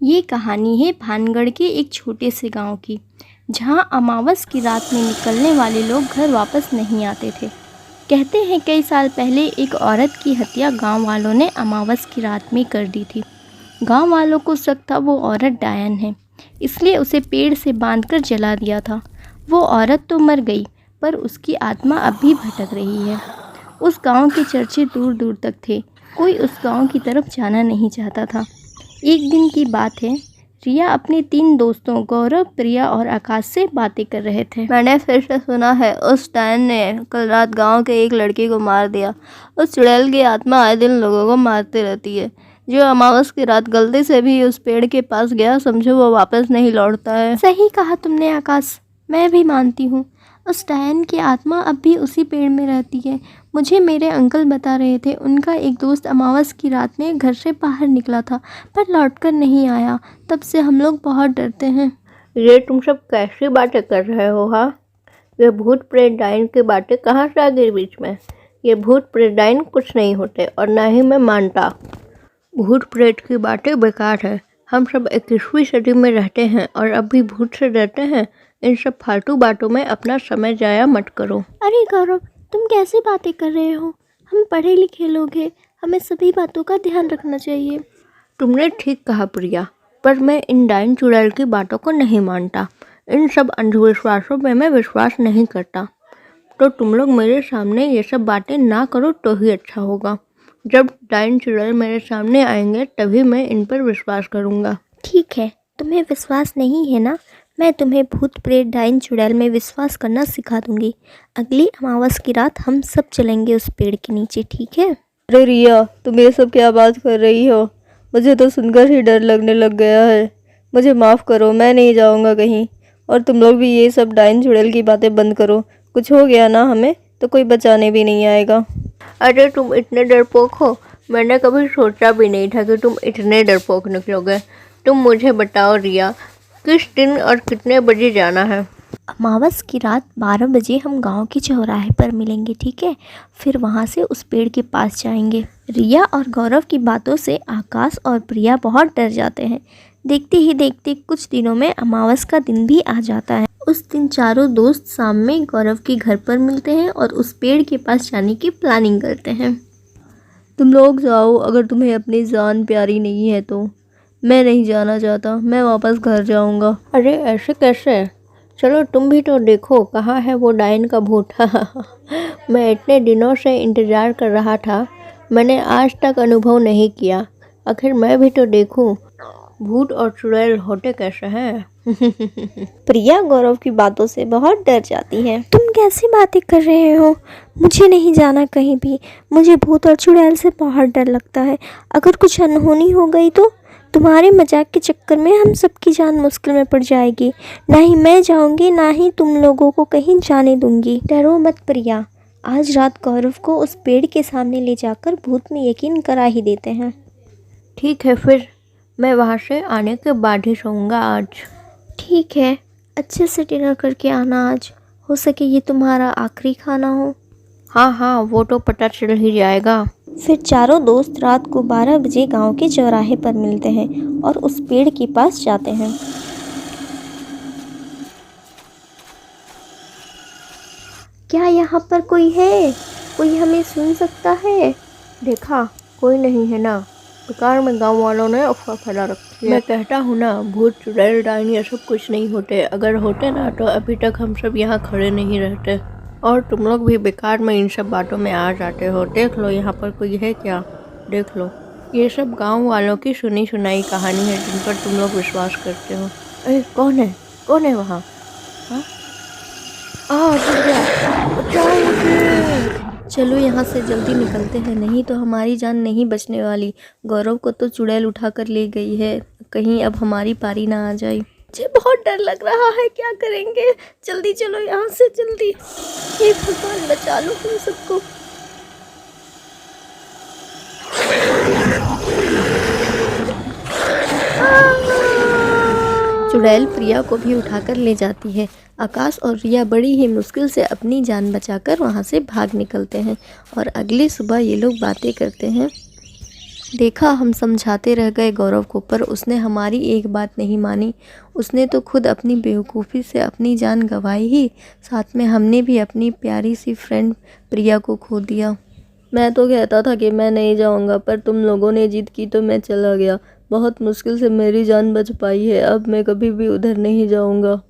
ये कहानी है भानगढ़ के एक छोटे से गांव की, जहां अमावस की रात में निकलने वाले लोग घर वापस नहीं आते थे। कहते हैं कई साल पहले एक औरत की हत्या गांव वालों ने अमावस की रात में कर दी थी। गांव वालों को शक था वो औरत डायन है, इसलिए उसे पेड़ से बांधकर जला दिया था। वो औरत तो मर गई, पर उसकी आत्मा अब भी भटक रही है। उस गांव के चर्चे दूर दूर तक थे। कोई उस गांव की तरफ जाना नहीं चाहता था। एक दिन की बात है, रिया अपने 3 दोस्तों गौरव, प्रिया और आकाश से बातें कर रहे थे। मैंने फिर से सुना है उस डायन ने कल रात गांव के एक लड़की को मार दिया। उस चुड़ैल की आत्मा आए दिन लोगों को मारती रहती है। जो अमावस की रात गलती से भी उस पेड़ के पास गया, समझो वो वापस नहीं लौटता है। सही कहा तुमने आकाश, मैं भी मानती हूँ उस डायन की आत्मा अब भी उसी पेड़ में रहती है। मुझे मेरे अंकल बता रहे थे, उनका एक दोस्त अमावस की रात में घर से बाहर निकला था, पर लौटकर नहीं आया। तब से हम लोग बहुत डरते हैं। ये तुम सब कैसी बातें कर रहे हो? हाँ, ये भूत प्रेत डायन की बातें कहाँ से आ गई बीच में? ये भूत प्रेत डायन कुछ नहीं होते और ना ही मैं मानता। भूत प्रेत की बातें बेकार है। हम सब 21वीं सदी में रहते हैं और अब भी भूत से डरते हैं। इन सब फालतू बातों में अपना समय जाया मत करो। अरे गौरव, तुम कैसे बातें कर रहे हो? हम पढ़े लिखे लोग हैं, हमें सभी बातों का ध्यान रखना चाहिए। तुमने ठीक कहा प्रिया, पर मैं इन डायन चुड़ैल की बातों को नहीं मानता। इन सब अंधविश्वासों में मैं विश्वास नहीं करता। तो तुम लोग मेरे सामने ये सब बातें ना करो तो ही अच्छा होगा। जब डायन चुड़ैल मेरे सामने आएंगे तभी मैं इन पर विश्वास करूँगा। ठीक है, तुम्हें विश्वास नहीं है ना? मैं तुम्हें भूत प्रेत डायन चुड़ैल में विश्वास करना सिखा दूंगी। अगली अमावस की रात हम सब चलेंगे उस पेड़ के नीचे, ठीक है? अरे रिया, तुम ये सब क्या बात कर रही हो? मुझे तो सुनकर ही डर लगने लग गया है। मुझे माफ़ करो, मैं नहीं जाऊँगा कहीं। और तुम लोग भी ये सब डायन चुड़ैल की बातें बंद करो। कुछ हो गया ना हमें तो कोई बचाने भी नहीं आएगा। अरे तुम इतने डरपोक हो, मैंने कभी सोचा भी नहीं था कि तुम इतने डरपोक निकलोगे। तुम मुझे बताओ रिया, किस दिन और कितने बजे जाना है? अमावस की रात 12 बजे हम गांव के चौराहे पर मिलेंगे, ठीक है? फिर वहां से उस पेड़ के पास जाएंगे। रिया और गौरव की बातों से आकाश और प्रिया बहुत डर जाते हैं। देखते ही देखते कुछ दिनों में अमावस का दिन भी आ जाता है। उस दिन चारों दोस्त शाम में गौरव के घर पर मिलते हैं और उस पेड़ के पास जाने की प्लानिंग करते हैं। तुम लोग जाओ, अगर तुम्हें अपनी जान प्यारी नहीं है तो। मैं नहीं जाना चाहता, मैं वापस घर जाऊंगा। अरे ऐसे कैसे? चलो तुम भी तो देखो कहाँ है वो डायन का भूत। मैं इतने दिनों से इंतज़ार कर रहा था, मैंने आज तक अनुभव नहीं किया। आखिर मैं भी तो देखूं भूत और चुड़ैल होते कैसे हैं। प्रिया गौरव की बातों से बहुत डर जाती है। तुम कैसी बातें कर रहे हो? मुझे नहीं जाना कहीं भी। मुझे भूत और चुड़ैल से बहुत डर लगता है। अगर कुछ अनहोनी हो गई तो तुम्हारे मजाक के चक्कर में हम सबकी जान मुश्किल में पड़ जाएगी। ना ही मैं जाऊंगी, ना ही तुम लोगों को कहीं जाने दूंगी। डरो मत प्रिया, आज रात गौरव को उस पेड़ के सामने ले जाकर भूत में यकीन करा ही देते हैं। ठीक है, फिर मैं वहाँ से आने के बाद ही सोऊंगा आज। ठीक है, अच्छे से डिनर करके आना आज। हो सके ये तुम्हारा आखिरी खाना हो। हाँ हाँ, वो तो पता चल ही जाएगा। फिर चारों दोस्त रात को 12 बजे गांव के चौराहे पर मिलते हैं और उस पेड़ के पास जाते हैं। क्या यहाँ पर कोई है? कोई हमें सुन सकता है? देखा, कोई नहीं है ना। बेकार में गांव वालों ने अफवाह फैला रखी है। मैं कहता हूँ ना, भूत चुड़ैल डायन ये सब कुछ नहीं होते। अगर होते ना तो अभी तक हम सब यहाँ खड़े नहीं रहते। और तुम लोग भी बेकार में इन सब बातों में आ जाते हो। देख लो यहाँ पर कोई है क्या, देख लो। ये सब गांव वालों की सुनी सुनाई कहानी है जिन पर तुम लोग विश्वास करते हो। अरे कौन है, कौन है वहाँ? हाँ, चलो यहाँ से जल्दी निकलते हैं, नहीं तो हमारी जान नहीं बचने वाली। गौरव को तो चुड़ैल उठा कर ले गई है, कहीं अब हमारी पारी ना आ जाए। मुझे बहुत डर लग रहा है, क्या करेंगे? जल्दी चलो यहाँ से, जल्दी। हे भगवान, बचा लो हम सबको। चुड़ैल प्रिया को भी उठाकर ले जाती है। आकाश और रिया बड़ी ही मुश्किल से अपनी जान बचाकर वहाँ से भाग निकलते हैं और अगली सुबह ये लोग बातें करते हैं। देखा, हम समझाते रह गए गौरव को, पर उसने हमारी एक बात नहीं मानी। उसने तो खुद अपनी बेवकूफ़ी से अपनी जान गंवाई ही, साथ में हमने भी अपनी प्यारी सी फ्रेंड प्रिया को खो दिया। मैं तो कहता था कि मैं नहीं जाऊंगा, पर तुम लोगों ने जिद की तो मैं चला गया। बहुत मुश्किल से मेरी जान बच पाई है, अब मैं कभी भी उधर नहीं जाऊंगा।